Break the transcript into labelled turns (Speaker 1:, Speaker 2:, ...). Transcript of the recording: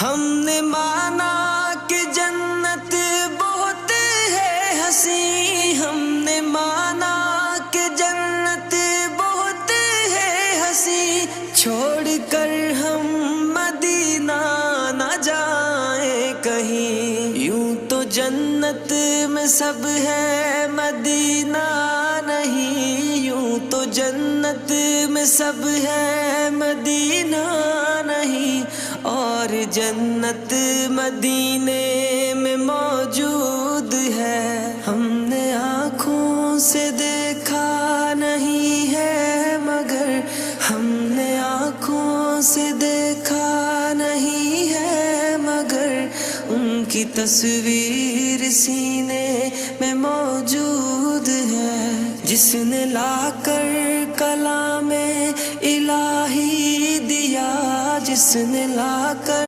Speaker 1: ہم نے مانا کہ جنت بہت ہے حسین، ہم نے مانا کہ جنت بہت ہے حسین، چھوڑ کر ہم مدینہ نہ جائیں کہیں، یوں تو جنت میں سب ہے مدینہ نہیں، یوں تو جنت میں سب ہے مدینہ نہیں، اور جنت مدینے میں موجود ہے، ہم نے آنکھوں سے دیکھا نہیں ہے مگر، ہم نے آنکھوں سے دیکھا نہیں ہے مگر، ان کی تصویر سینے میں موجود ہے، جس نے لا کر کلام الہی دیا، جس نے لا کر